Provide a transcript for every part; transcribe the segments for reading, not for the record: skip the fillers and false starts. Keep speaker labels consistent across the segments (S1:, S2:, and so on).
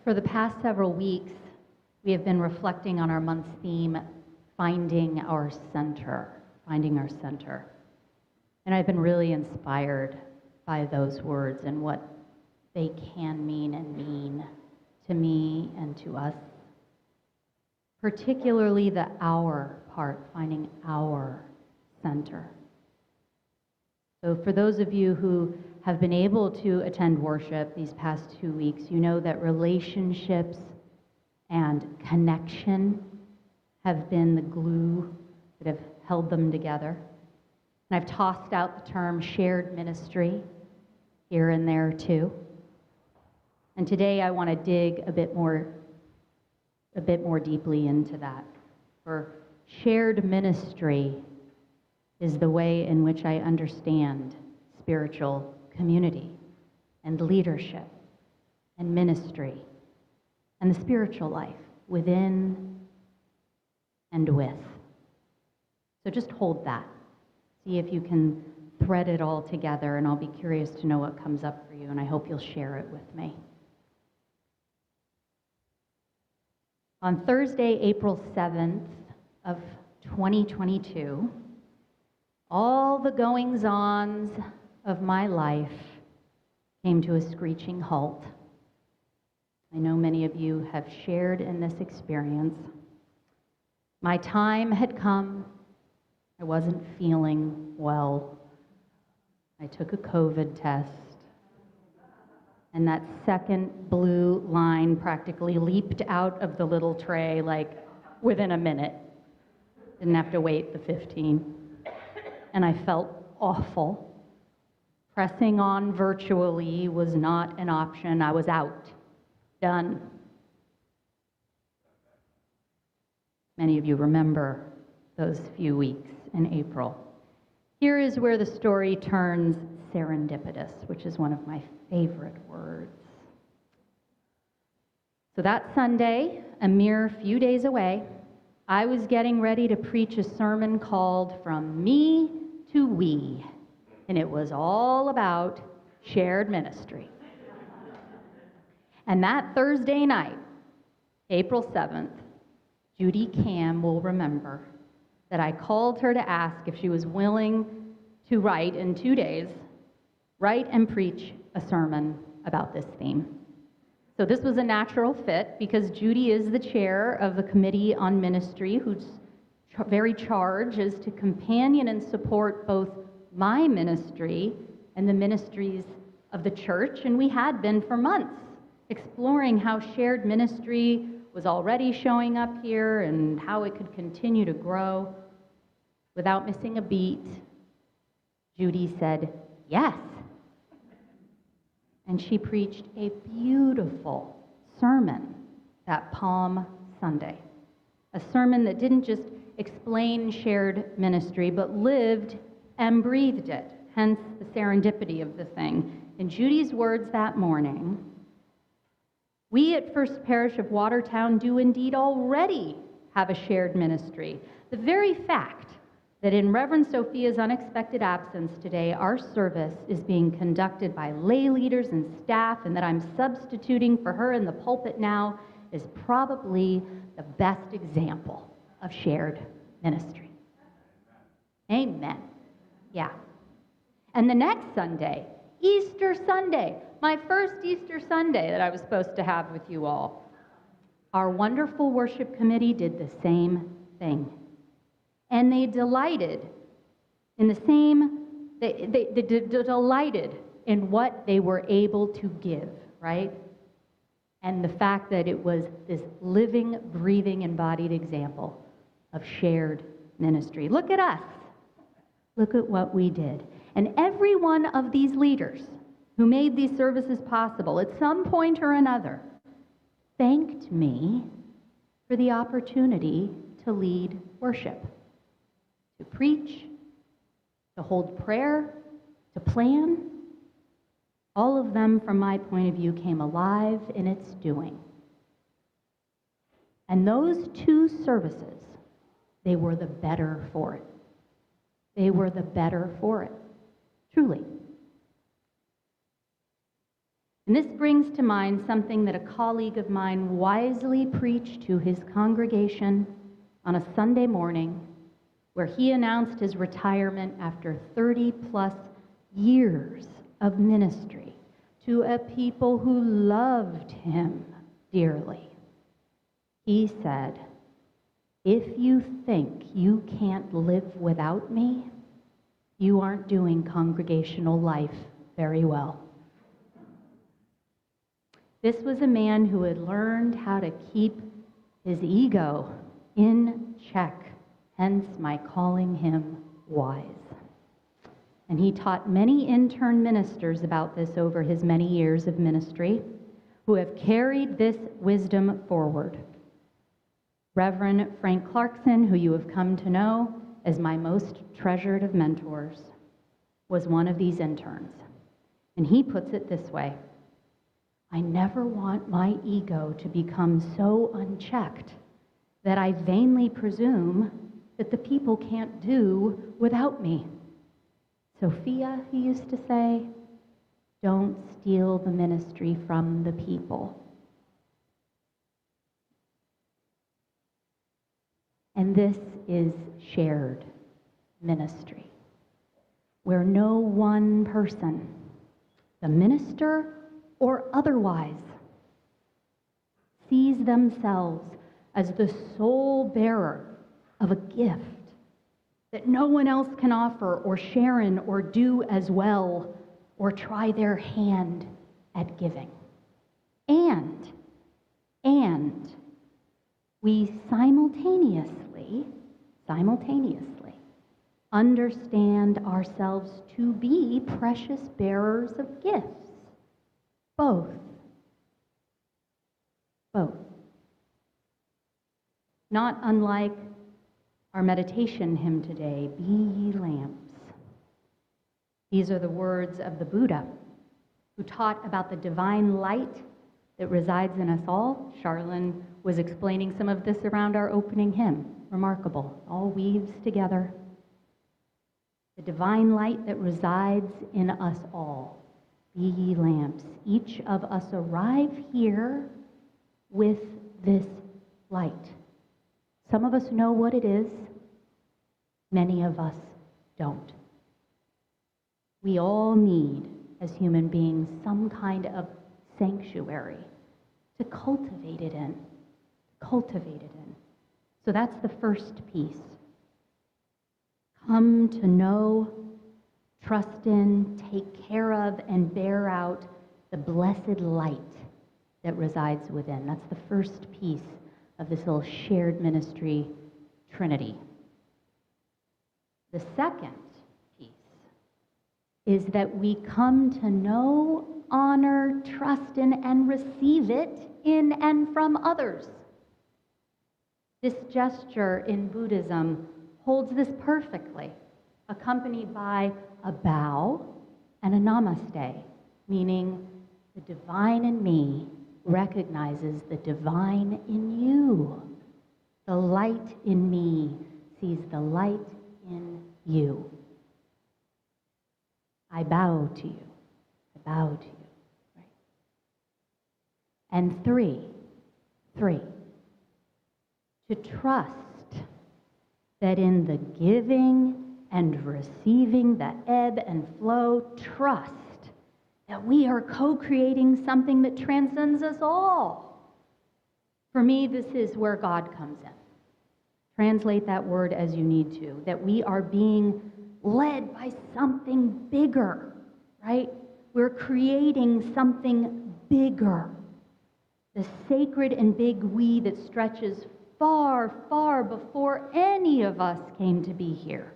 S1: For the past several weeks, we have been reflecting on our month's theme, finding our center, finding our center. And I've been really inspired by those words and what they can mean to me and to us. Particularly the our part, finding our center. So for those of you who have been able to attend worship these past 2 weeks, you know that relationships and connection have been the glue that have held them together. And I've tossed out the term shared ministry here and there too. And today I want to dig a bit more deeply into that. For shared ministry is the way in which I understand spiritual community and leadership and ministry and the spiritual life within and with. So just hold that. See if you can thread it all together, and I'll be curious to know what comes up for you, and I hope you'll share it with me. On Thursday, April 7th of 2022, all the goings-ons of my life came to a screeching halt. I know many of you have shared in this experience. My time had come. I wasn't feeling well. I took a COVID test, and that second blue line practically leaped out of the little tray like within a minute. Didn't have to wait the 15. And I felt awful. Pressing on virtually was not an option. I was out. Done. Many of you remember those few weeks in April. Here is where the story turns serendipitous, which is one of my favorite words. So that Sunday, a mere few days away, I was getting ready to preach a sermon called From Me to We, and it was all about shared ministry. And that Thursday night, April 7th, Judy Cam will remember that I called her to ask if she was willing to write in 2 days, write and preach a sermon about this theme. So this was a natural fit because Judy is the chair of the Committee on Ministry, whose very charge is to companion and support both my ministry and the ministries of the church, and we had been for months, exploring how shared ministry was already showing up here and how it could continue to grow. Without missing a beat, Judy said, yes. And she preached a beautiful sermon that Palm Sunday. A sermon that didn't just explain shared ministry, but lived and breathed it, hence the serendipity of the thing. In Judy's words that morning, we at First Parish of Watertown do indeed already have a shared ministry. The very fact that in Reverend Sophia's unexpected absence today, our service is being conducted by lay leaders and staff, and that I'm substituting for her in the pulpit now, is probably the best example of shared ministry. Amen. Yeah. And the next Sunday, Easter Sunday, my first Easter Sunday that I was supposed to have with you all, our wonderful worship committee did the same thing. And they delighted in the same, they delighted in what they were able to give, right? And the fact that it was this living, breathing, embodied example of shared ministry. Look at us. Look at what we did. And every one of these leaders who made these services possible at some point or another thanked me for the opportunity to lead worship, to preach, to hold prayer, to plan. All of them, from my point of view, came alive in its doing. And those two services, they were the better for it. They were the better for it, truly. And this brings to mind something that a colleague of mine wisely preached to his congregation on a Sunday morning, where he announced his retirement after 30-plus years of ministry to a people who loved him dearly. He said, "If you think you can't live without me, you aren't doing congregational life very well." This was a man who had learned how to keep his ego in check, hence my calling him wise. And he taught many intern ministers about this over his many years of ministry, who have carried this wisdom forward. Reverend Frank Clarkson, who you have come to know as my most treasured of mentors, was one of these interns. And he puts it this way: "I never want my ego to become so unchecked that I vainly presume that the people can't do without me. Sophia," he used to say, "don't steal the ministry from the people." And this is shared ministry, where no one person, the minister or otherwise, sees themselves as the sole bearer of a gift that no one else can offer or share in or do as well or try their hand at giving. And we simultaneously understand ourselves to be precious bearers of gifts. Both. Not unlike our meditation hymn today, "Be ye lamps." These are the words of the Buddha, who taught about the divine light that resides in us all. Charlene was explaining some of this around our opening hymn. Remarkable. All weaves together. The divine light that resides in us all. Be ye lamps. Each of us arrive here with this light. Some of us know what it is. Many of us don't. We all need, as human beings, some kind of sanctuary to cultivate it in. So that's the first piece. Come to know, trust in, take care of, and bear out the blessed light that resides within. That's the first piece of this little shared ministry trinity. The second piece is that we come to know, honor, trust in, and receive it in and from others. This gesture in Buddhism holds this perfectly, accompanied by a bow and a namaste, meaning the divine in me recognizes the divine in you. The light in me sees the light in you. I bow to you. Right? And three, to trust that in the giving and receiving, the ebb and flow, trust that we are co-creating something that transcends us all. For me, this is where God comes in. Translate that word as you need to, that we are being led by something bigger, right? We're creating something bigger. The sacred and big we that stretches far, far before any of us came to be here,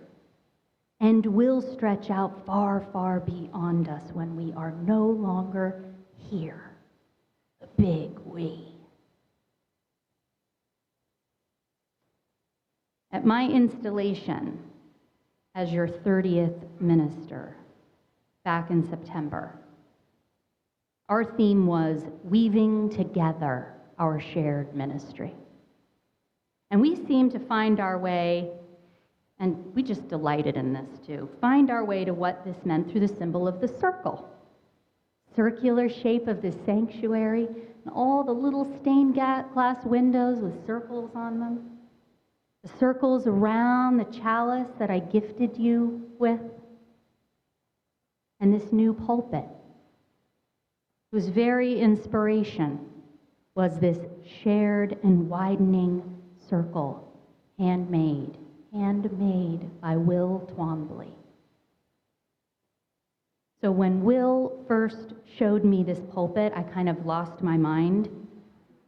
S1: and will stretch out far, far beyond us when we are no longer here. The big we. At my installation as your 30th minister back in September, our theme was weaving together our shared ministry. And we seemed to find our way, and we just delighted in this too, find our way to what this meant through the symbol of the circle. circular shape of this sanctuary and all the little stained glass windows with circles on them. The circles around the chalice that I gifted you with. And this new pulpit, whose very inspiration was this shared and widening circle, handmade by Will Twombly. So when Will first showed me this pulpit, I kind of lost my mind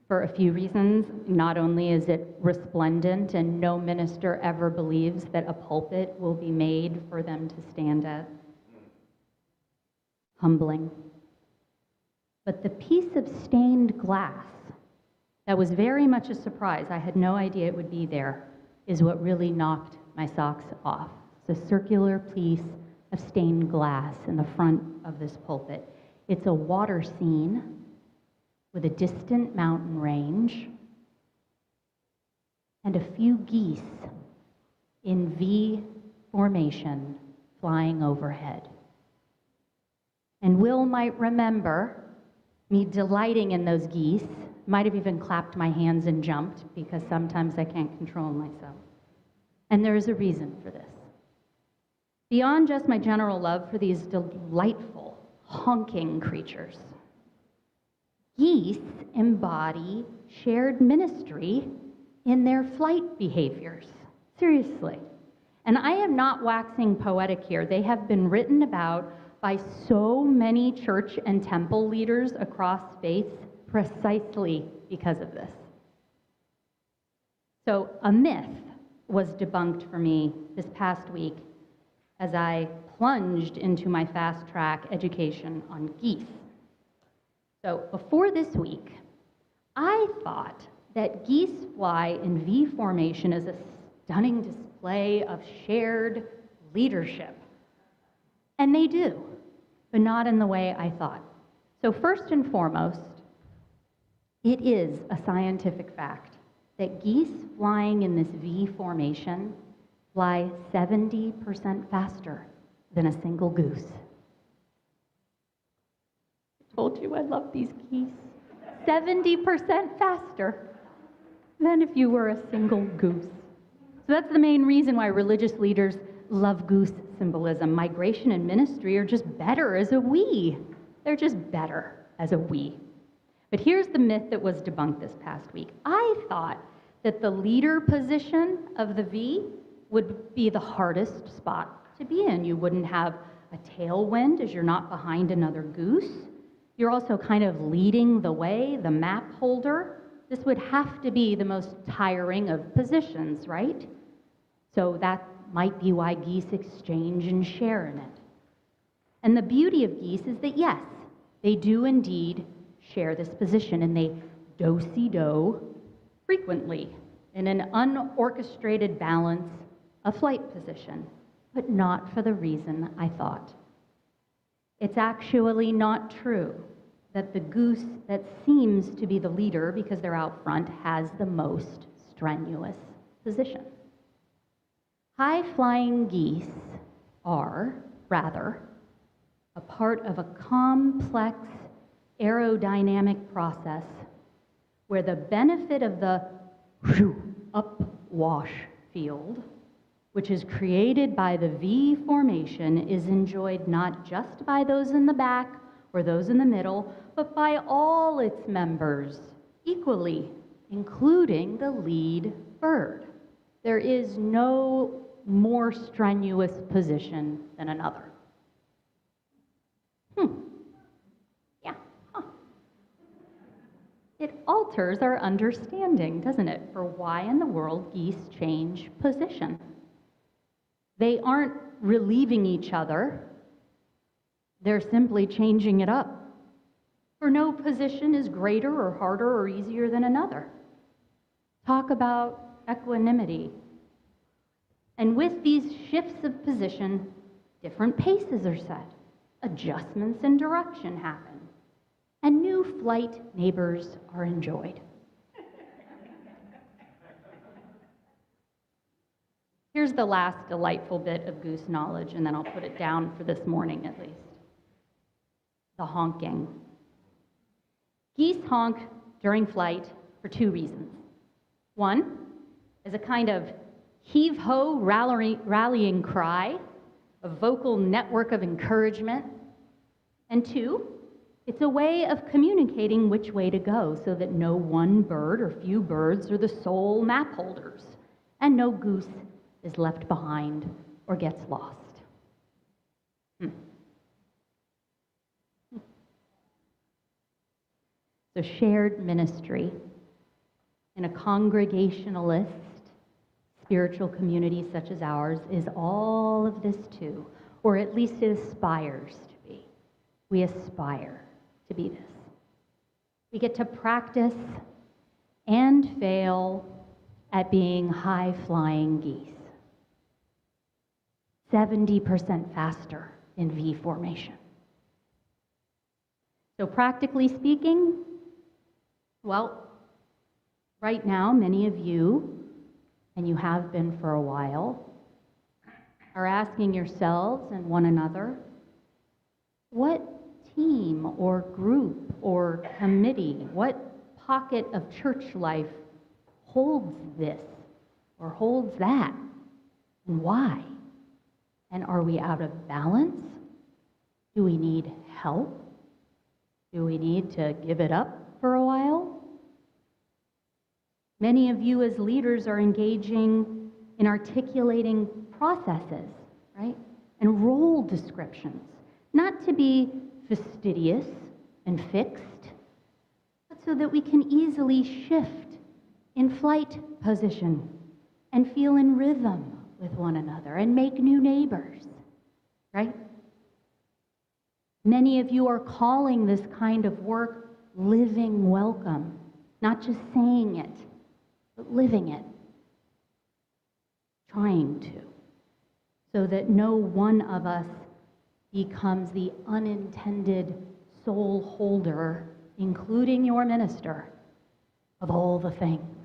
S1: for a few reasons. Not only is it resplendent, and no minister ever believes that a pulpit will be made for them to stand at. Humbling. But the piece of stained glass that was very much a surprise, I had no idea it would be there, is what really knocked my socks off. It's a circular piece of stained glass in the front of this pulpit. It's a water scene with a distant mountain range and a few geese in V formation flying overhead. And Will might remember me delighting in those geese, might have even clapped my hands and jumped, because sometimes I can't control myself. And there is a reason for this. Beyond just my general love for these delightful, honking creatures, geese embody shared ministry in their flight behaviors. Seriously. And I am not waxing poetic here. They have been written about by so many church and temple leaders across faiths precisely because of this. So a myth was debunked for me this past week as I plunged into my fast track education on geese. So before this week, I thought that geese fly in V formation as a stunning display of shared leadership. And they do, but not in the way I thought. So first and foremost, it is a scientific fact that geese flying in this V formation fly 70% faster than a single goose. I told you I love these geese. 70% faster than if you were a single goose. So that's the main reason why religious leaders love goose symbolism. Migration and ministry are just better as a we. They're just better as a we. But here's the myth that was debunked this past week. I thought that the leader position of the V would be the hardest spot to be in. You wouldn't have a tailwind as you're not behind another goose. You're also kind of leading the way, the map holder. This would have to be the most tiring of positions, right? So that might be why geese exchange and share in it. And the beauty of geese is that, yes, they do indeed share this position, and they do-si-do frequently in an unorchestrated balance of flight position, but not for the reason I thought. It's actually not true that the goose that seems to be the leader because they're out front has the most strenuous position. High-flying geese are, rather, a part of a complex aerodynamic process where the benefit of the upwash field, which is created by the V formation, is enjoyed not just by those in the back or those in the middle, but by all its members equally, including the lead bird. There is no more strenuous position than another. It alters our understanding, doesn't it, for why in the world geese change position. They aren't relieving each other. They're simply changing it up. For no position is greater or harder or easier than another. Talk about equanimity. And with these shifts of position, different paces are set. Adjustments in direction happen. And new flight neighbors are enjoyed. Here's the last delightful bit of goose knowledge, and then I'll put it down for this morning at least. the honking. Geese honk during flight for two reasons. One is a kind of heave-ho rallying cry, a vocal network of encouragement. And two, it's a way of communicating which way to go so that no one bird or few birds are the sole map holders, and no goose is left behind or gets lost. So shared ministry in a congregationalist spiritual community such as ours is all of this too, or at least it aspires to be. We aspire to be this. We get to practice and fail at being high-flying geese. 70% faster in V formation. So practically speaking, well, right now, many of you, and you have been for a while, are asking yourselves and one another, what team or group or committee, what pocket of church life holds this or holds that, and why? And are we out of balance? Do we need help? Do we need to give it up for a while? Many of you as leaders are engaging in articulating processes, right? And role descriptions, not to be fastidious and fixed, but so that we can easily shift in flight position and feel in rhythm with one another and make new neighbors, right? Many of you are calling this kind of work living welcome, not just saying it, but living it, trying to, so that no one of us becomes the unintended sole holder, including your minister, of all the things.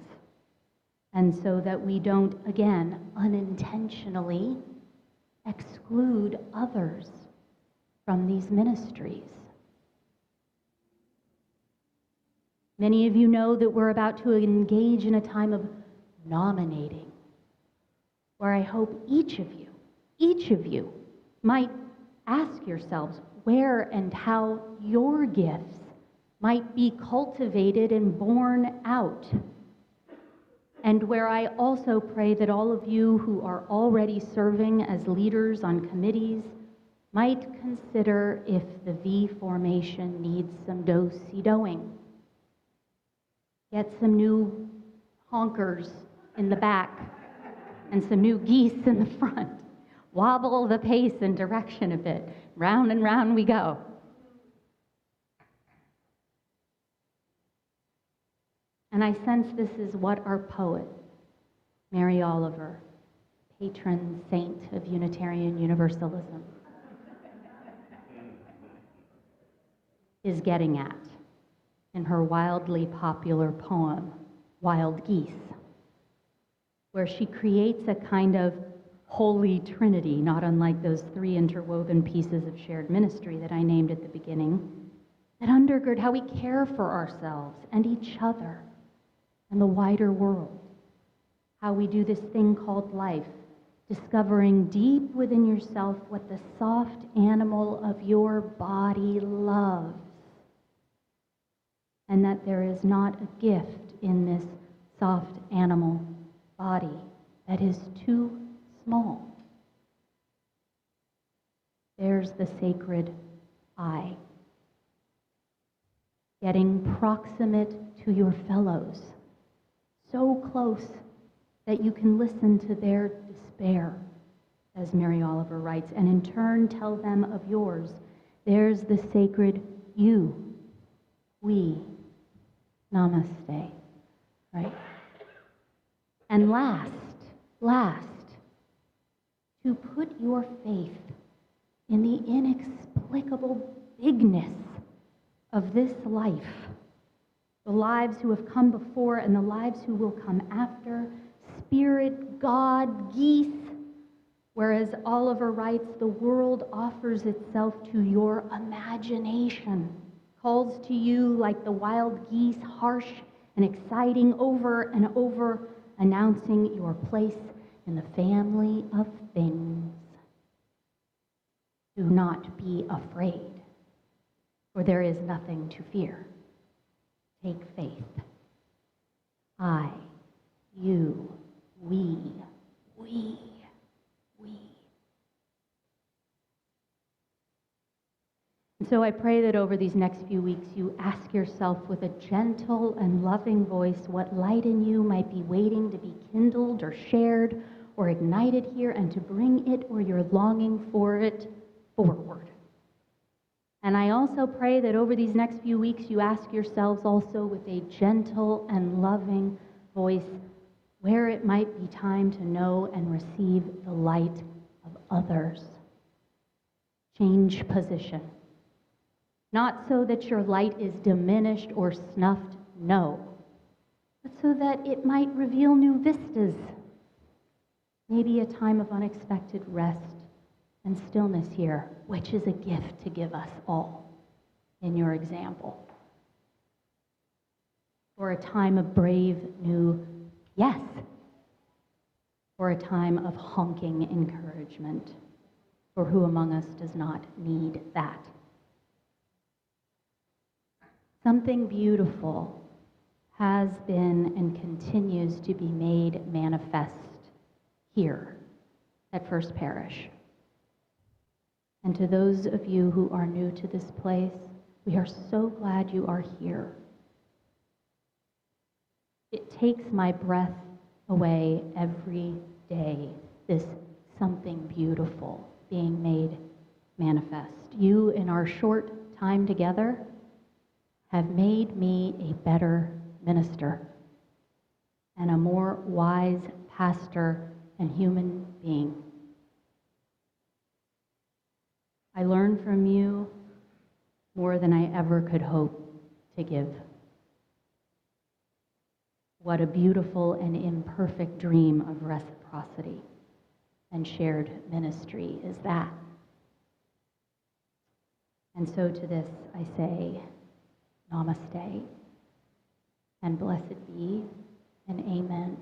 S1: And so that we don't, again, unintentionally exclude others from these ministries. Many of you know that we're about to engage in a time of nominating, where I hope each of you might ask yourselves where and how your gifts might be cultivated and borne out. And where I also pray that all of you who are already serving as leaders on committees might consider if the V formation needs some do-si-doing. Get some new honkers in the back and some new geese in the front. Wobble the pace and direction a bit. Round and round we go. And I sense this is what our poet, Mary Oliver, patron saint of Unitarian-Universalism, is getting at in her wildly popular poem, Wild Geese, where she creates a kind of holy trinity, not unlike those three interwoven pieces of shared ministry that I named at the beginning, that undergird how we care for ourselves and each other and the wider world, how we do this thing called life, discovering deep within yourself what the soft animal of your body loves, and that there is not a gift in this soft animal body that is too small. There's the sacred I, getting proximate to your fellows, so close that you can listen to their despair, as Mary Oliver writes, and in turn tell them of yours. There's the sacred you, we, namaste, right? And last, to put your faith in the inexplicable bigness of this life, the lives who have come before and the lives who will come after, Spirit, God, Geese, Whereas Oliver writes, the world offers itself to your imagination, calls to you like the wild geese, harsh and exciting, over and over, announcing your place in the family of things. Do not be afraid, for there is nothing to fear. Take faith. I, you, we. And so I pray that over these next few weeks you ask yourself with a gentle and loving voice what light in you might be waiting to be kindled or shared or ignited here, and to bring it or your longing for it forward. And I also pray that over these next few weeks you ask yourselves also with a gentle and loving voice where it might be time to know and receive the light of others. Change position. Not so that your light is diminished or snuffed, no, but so that it might reveal new vistas. Maybe a time of unexpected rest and stillness here, which is a gift to give us all in your example. Or a time of brave new yes. Or a time of honking encouragement. For who among us does not need that? Something beautiful has been and continues to be made manifest here at First Parish. And to those of you who are new to this place, we are so glad you are here. It takes my breath away every day, this something beautiful being made manifest. You, in our short time together, have made me a better minister and a more wise pastor and human being. I learn from you more than I ever could hope to give. What a beautiful and imperfect dream of reciprocity and shared ministry is that. And so to this I say, Namaste, and blessed be, and amen.